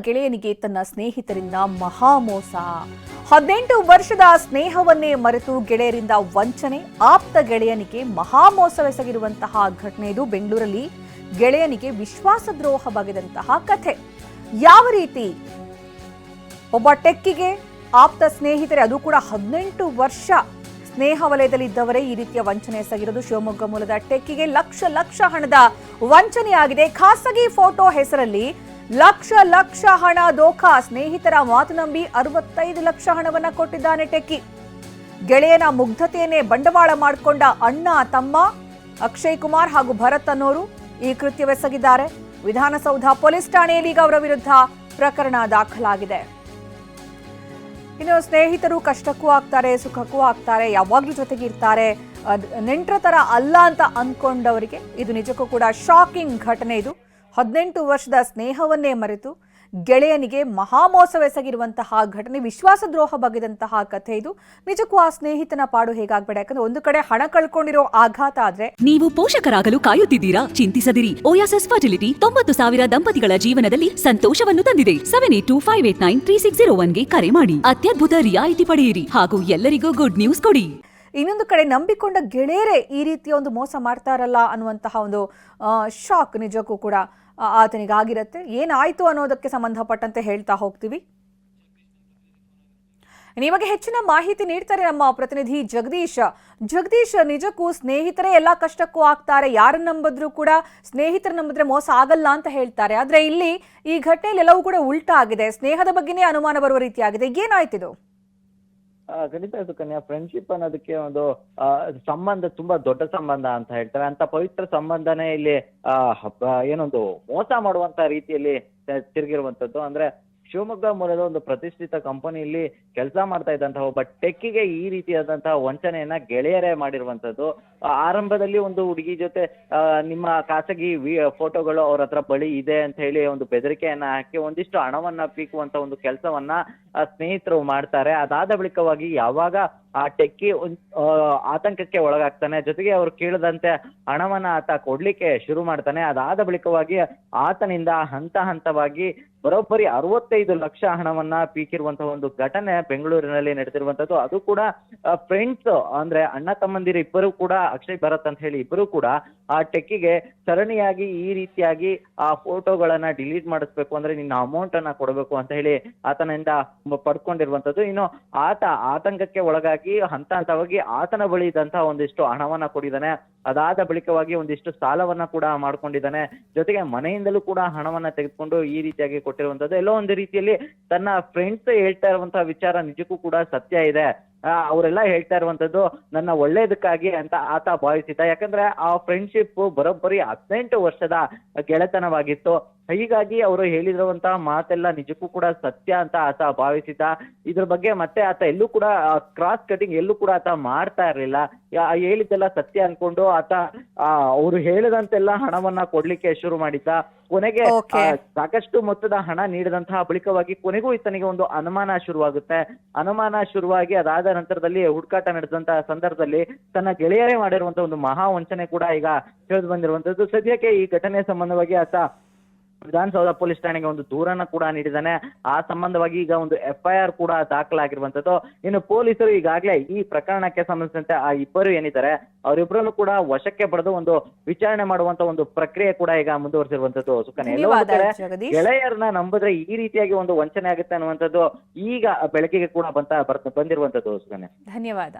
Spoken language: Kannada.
ಗೆಳೆಯನಿಗೆ ತನ್ನ ಸ್ನೇಹಿತರಿಂದ ಮಹಾಮೋಸ. 18 ವರ್ಷದ ಸ್ನೇಹವನ್ನೇ ಮರೆತು ಗೆಳೆಯರಿಂದ ವಂಚನೆ, ಆಪ್ತ ಗೆಳೆಯನಿಗೆ ಮಹಾಮೋಸವೆಸಗಿರುವಂತಹ ಘಟನೆ ಇದು. ಬೆಂಗಳೂರಲ್ಲಿ ಗೆಳೆಯನಿಗೆ ವಿಶ್ವಾಸದ್ರೋಹ ಬಗೆದಂತಹ ಕಥೆ. ಯಾವ ರೀತಿ ಒಬ್ಬ ಟೆಕ್ಕಿಗೆ ಆಪ್ತ ಸ್ನೇಹಿತರೆ, ಅದು ಕೂಡ 18 ವರ್ಷ ಸ್ನೇಹ ವಲಯದಲ್ಲಿದ್ದವರೇ ಈ ರೀತಿಯ ವಂಚನೆ ಎಸಗಿರೋದು. ಶಿವಮೊಗ್ಗ ಮೂಲದ ಟೆಕ್ಕಿಗೆ ಲಕ್ಷ ಹಣದ ವಂಚನೆಯಾಗಿದೆ. ಖಾಸಗಿ ಫೋಟೋ ಹೆಸರಲ್ಲಿ ಲಕ್ಷ ಹಣ ದೋಖಾ. ಸ್ನೇಹಿತರ ಮಾತು ನಂಬಿ 65 ಲಕ್ಷ ಹಣವನ್ನ ಕೊಟ್ಟಿದ್ದಾನೆ ಟೆಕ್ಕಿ. ಗೆಳೆಯನ ಮುಗ್ಧತೆಯನ್ನೇ ಬಂಡವಾಳ ಮಾಡಿಕೊಂಡ ಅಣ್ಣ ತಮ್ಮ ಅಕ್ಷಯ್ ಕುಮಾರ್ ಹಾಗೂ ಭರತ್ ಅನ್ನೋರು ಈ ಕೃತ್ಯವೆಸಗಿದ್ದಾರೆ. ವಿಧಾನಸೌಧ ಪೊಲೀಸ್ ಠಾಣೆಯಲ್ಲಿ ಈಗ ಅವರ ವಿರುದ್ಧ ಪ್ರಕರಣ ದಾಖಲಾಗಿದೆ. ಇನ್ನು ಸ್ನೇಹಿತರು ಕಷ್ಟಕ್ಕೂ ಆಗ್ತಾರೆ, ಸುಖಕ್ಕೂ ಆಗ್ತಾರೆ, ಯಾವಾಗ್ಲೂ ಜೊತೆಗೆ ಇರ್ತಾರೆ. ನೆಂಟರ ತರ ಅಲ್ಲ ಅಂತ ಅಂದ್ಕೊಂಡವರಿಗೆ ಇದು ನಿಜಕ್ಕೂ ಕೂಡ ಶಾಕಿಂಗ್ ಘಟನೆ. ಇದು 18 ವರ್ಷದ ಸ್ನೇಹವನ್ನೇ ಮರೆತು ಗೆಳೆಯನಿಗೆ ಮಹಾಮೋಸವೆಸಗಿರುವಂತಹ ಘಟನೆ, ವಿಶ್ವಾಸದ್ರೋಹ ಬಗೆದಂತಹ ಕಥೆ ಇದು. ನಿಜಕ್ಕೂ ಆ ಸ್ನೇಹಿತನ ಪಾಡು ಹೇಗಾಗ್ಬೇಡ. ಯಾಕಂದ್ರೆ ಒಂದು ಕಡೆ ಹಣ ಕಳ್ಕೊಂಡಿರೋ ಆಘಾತ ಆದ್ರೆ. ನೀವು ಪೋಷಕರಾಗಲು ಕಾಯುತ್ತಿದ್ದೀರಾ? ಚಿಂತಿಸದಿರಿ. ಓಯಾಸಿಸ್ ಫರ್ಟಿಲಿಟಿ 90,000 ದಂಪತಿಗಳ ಜೀವನದಲ್ಲಿ ಸಂತೋಷವನ್ನು ತಂದಿದೆ. 7825893601ಗೆ ಕರೆ ಮಾಡಿ. ಅತ್ಯದ್ಭುತ ರಿಯಾಯಿತಿ ಪಡೆಯಿರಿ ಹಾಗೂ ಎಲ್ಲರಿಗೂ ಗುಡ್ ನ್ಯೂಸ್ ಕೊಡಿ. ಇನ್ನೊಂದು ಕಡೆ ನಂಬಿಕೊಂಡ ಗೆಳೆಯರೇ ಈ ರೀತಿಯ ಒಂದು ಮೋಸ ಮಾಡ್ತಾರಲ್ಲ ಅನ್ನುವಂತಹ ಒಂದು ಶಾಕ್ ನಿಜಕ್ಕೂ ಕೂಡ ಆತನಿಗಾಗಿರುತ್ತೆ. ಏನಾಯ್ತು ಅನ್ನೋದಕ್ಕೆ ಸಂಬಂಧಪಟ್ಟಂತೆ ಹೇಳ್ತಾ ಹೋಗ್ತೀವಿ. ನಿಮಗೆ ಹೆಚ್ಚಿನ ಮಾಹಿತಿ ನೀಡ್ತಾರೆ ನಮ್ಮ ಪ್ರತಿನಿಧಿ ಜಗದೀಶ್, ನಿಜಕ್ಕೂ ಸ್ನೇಹಿತರೇ ಎಲ್ಲಾ ಕಷ್ಟಕ್ಕೂ ಆಗ್ತಾರೆ. ಯಾರನ್ನ ನಂಬಿದ್ರು ಕೂಡ ಸ್ನೇಹಿತರ ನಂಬಿದ್ರೆ ಮೋಸ ಆಗಲ್ಲ ಅಂತ ಹೇಳ್ತಾರೆ. ಆದ್ರೆ ಇಲ್ಲಿ ಈ ಘಟನೆಯಲ್ಲಿ ಎಲ್ಲವೂ ಕೂಡ ಉಲ್ಟಾ ಆಗಿದೆ. ಸ್ನೇಹದ ಬಗ್ಗೆನೇ ಅನುಮಾನ ಬರುವ ರೀತಿಯಾಗಿದೆ. ಏನಾಯ್ತಿದು? ಖಂಡಿತ ಇದು ಕನ್ಯಾ, ಫ್ರೆಂಡ್ಶಿಪ್ ಅನ್ನೋದಕ್ಕೆ ಒಂದು ಸಂಬಂಧ, ತುಂಬಾ ದೊಡ್ಡ ಸಂಬಂಧ ಅಂತ ಹೇಳ್ತಾರೆ. ಅಂತ ಪವಿತ್ರ ಸಂಬಂಧನೇ ಇಲ್ಲಿ ಏನೊಂದು ಮೋಸ ಮಾಡುವಂತ ರೀತಿಯಲ್ಲಿ ತಿರುಗಿರುವಂತದ್ದು. ಅಂದ್ರೆ ಶಿವಮೊಗ್ಗ ಮೂಲದ ಒಂದು ಪ್ರತಿಷ್ಠಿತ ಕಂಪನಿಯಲ್ಲಿ ಕೆಲಸ ಮಾಡ್ತಾ ಇದ್ದಂತಹ ಒಬ್ಬ ಟೆಕ್ಕಿಗೆ ಈ ರೀತಿಯಾದಂತಹ ವಂಚನೆಯನ್ನ ಗೆಳೆಯರೇ ಮಾಡಿರುವಂತದ್ದು. ಆರಂಭದಲ್ಲಿ ಒಂದು ಹುಡುಗಿ ಜೊತೆ ನಿಮ್ಮ ಖಾಸಗಿ ಫೋಟೋಗಳು ಅವ್ರ ಹತ್ರ ಬಳಿ ಇದೆ ಅಂತ ಹೇಳಿ ಒಂದು ಬೆದರಿಕೆಯನ್ನ ಹಾಕಿ ಒಂದಿಷ್ಟು ಹಣವನ್ನ ಪೀಕುವಂತ ಒಂದು ಕೆಲಸವನ್ನ ಸ್ನೇಹಿತರು ಮಾಡ್ತಾರೆ. ಅದಾದ ಬಳಿಕವಾಗಿ ಯಾವಾಗ ಆ ಟೆಕ್ಕಿ ಆತಂಕಕ್ಕೆ ಒಳಗಾಗ್ತಾನೆ, ಜೊತೆಗೆ ಅವ್ರು ಕೇಳದಂತೆ ಹಣವನ್ನ ಆತ ಕೊಡ್ಲಿಕ್ಕೆ ಶುರು ಮಾಡ್ತಾನೆ. ಅದಾದ ಬಳಿಕವಾಗಿ ಆತನಿಂದ ಹಂತವಾಗಿ ಬರೋಬ್ಬರಿ 65 ಲಕ್ಷ ಹಣವನ್ನ ಪೀಕಿರುವಂತಹ ಒಂದು ಘಟನೆ ಬೆಂಗಳೂರಿನಲ್ಲಿ ನಡೆದಿರುವಂತದ್ದು. ಅದು ಕೂಡ ಫ್ರೆಂಡ್ಸ್, ಅಂದ್ರೆ ಅಣ್ಣ ತಮ್ಮಂದಿರು ಇಬ್ಬರು ಕೂಡ, ಅಕ್ಷಯ್ ಭರತ್ ಅಂತ ಹೇಳಿ ಇಬ್ಬರು ಕೂಡ ಆ ಟೆಕ್ಕಿಗೆ ಸರಣಿಯಾಗಿ ಈ ರೀತಿಯಾಗಿ ಆ ಫೋಟೋಗಳನ್ನ ಡಿಲೀಟ್ ಮಾಡಿಸ್ಬೇಕು, ಅಂದ್ರೆ ನಿನ್ನ ಅಮೌಂಟ್ ಅನ್ನ ಕೊಡಬೇಕು ಅಂತ ಹೇಳಿ ಆತನಿಂದ ಪಡ್ಕೊಂಡಿರುವಂತದ್ದು. ಇನ್ನು ಆತ ಆತಂಕಕ್ಕೆ ಒಳಗಾಗಿ ಹಂತವಾಗಿ ಆತನ ಬಳಿ ಇದ್ದಂತಹ ಒಂದಿಷ್ಟು ಹಣವನ್ನ ಕೊಡಿದ್ದಾನೆ. ಅದಾದ ಬಳಿಕವಾಗಿ ಒಂದಿಷ್ಟು ಸಾಲವನ್ನ ಕೂಡ ಮಾಡ್ಕೊಂಡಿದ್ದಾನೆ. ಜೊತೆಗೆ ಮನೆಯಿಂದಲೂ ಕೂಡ ಹಣವನ್ನ ತೆಗೆದುಕೊಂಡು ಈ ರೀತಿಯಾಗಿ ಕೊಟ್ಟಿರುವಂತದ್ದು. ಎಲ್ಲೋ ಒಂದು ರೀತಿಯಲ್ಲಿ ತನ್ನ ಫ್ರೆಂಡ್ಸ್ ಹೇಳ್ತಾ ಇರುವಂತಹ ವಿಚಾರ ನಿಜಕ್ಕೂ ಕೂಡ ಸತ್ಯ ಇದೆ. ಅವರೆಲ್ಲ ಹೇಳ್ತಾ ಇರುವಂತದ್ದು ನನ್ನ ಒಳ್ಳೇದಕ್ಕಾಗಿ ಅಂತ ಆತ ಭಾವಿಸಿದ್ದ. ಯಾಕಂದ್ರೆ ಆ ಫ್ರೆಂಡ್ಶಿಪ್ ಬರೋಬ್ಬರಿ 18 ವರ್ಷದ ಗೆಳೆತನವಾಗಿತ್ತು. ಹೀಗಾಗಿ ಅವರು ಹೇಳಿರುವಂತಹ ಮಾತೆಲ್ಲ ನಿಜಕ್ಕೂ ಕೂಡ ಸತ್ಯ ಅಂತ ಆತ ಭಾವಿಸಿದ್ದ. ಇದ್ರ ಬಗ್ಗೆ ಮತ್ತೆ ಆತ ಎಲ್ಲೂ ಕೂಡ ಕ್ರಾಸ್ ಕಟಿಂಗ್ ಎಲ್ಲೂ ಕೂಡ ಆತ ಮಾಡ್ತಾ ಇರ್ಲಿಲ್ಲ. ಹೇಳಿದ್ದೆಲ್ಲ ಸತ್ಯ ಅನ್ಕೊಂಡು ಆತ ಅವರು ಹೇಳಿದಂತೆಲ್ಲ ಹಣವನ್ನ ಕೊಡ್ಲಿಕ್ಕೆ ಶುರು ಮಾಡಿದ್ದ. ಕೊನೆಗೆ ಸಾಕಷ್ಟು ಮೊತ್ತದ ಹಣ ನೀಡಿದಂತಹ ಬಳಿಕವಾಗಿ ಕೊನೆಗೂ ಈತನಿಗೆ ಒಂದು ಅನುಮಾನ ಶುರುವಾಗುತ್ತೆ. ಅನುಮಾನ ಶುರುವಾಗಿ ಅದಾದ ನಂತರದಲ್ಲಿ ಹುಡುಕಾಟ ನಡೆದಂತಹ ಸಂದರ್ಭದಲ್ಲಿ ತನ್ನ ಗೆಳೆಯರೇ ಮಾಡಿರುವಂತಹ ಒಂದು ಮಹಾ ವಂಚನೆ ಕೂಡ ಈಗ ತಿಳಿದು ಬಂದಿರುವಂತದ್ದು. ಸದ್ಯಕ್ಕೆ ಈ ಘಟನೆ ಸಂಬಂಧವಾಗಿ ಆತ ವಿಧಾನಸೌಧ ಪೊಲೀಸ್ ಠಾಣೆಗೆ ಒಂದು ದೂರನ್ನ ಕೂಡ ನೀಡಿದ್ದಾನೆ. ಆ ಸಂಬಂಧವಾಗಿ ಈಗ ಒಂದು FIR ಕೂಡ ದಾಖಲಾಗಿರುವಂತದ್ದು. ಇನ್ನು ಪೊಲೀಸರು ಈಗಾಗಲೇ ಈ ಪ್ರಕರಣಕ್ಕೆ ಸಂಬಂಧಿಸಿದಂತೆ ಆ ಇಬ್ಬರು ಏನಿದ್ದಾರೆ ಅವರಿಬ್ಬರನ್ನು ಕೂಡ ವಶಕ್ಕೆ ಪಡೆದು ಒಂದು ವಿಚಾರಣೆ ಮಾಡುವಂತ ಒಂದು ಪ್ರಕ್ರಿಯೆ ಕೂಡ ಈಗ ಮುಂದುವರೆಸಿರುವಂತದ್ದು. ಸುಕನ್ಯಾ, ಗೆಳೆಯರನ್ನ ನಂಬಿದ್ರೆ ಈ ರೀತಿಯಾಗಿ ಒಂದು ವಂಚನೆ ಆಗುತ್ತೆ ಅನ್ನುವಂಥದ್ದು ಈಗ ಬೆಳಕಿಗೆ ಕೂಡ ಬಂದಿರುವಂತದ್ದು. ಸುಕನ್ಯಾ, ಧನ್ಯವಾದ.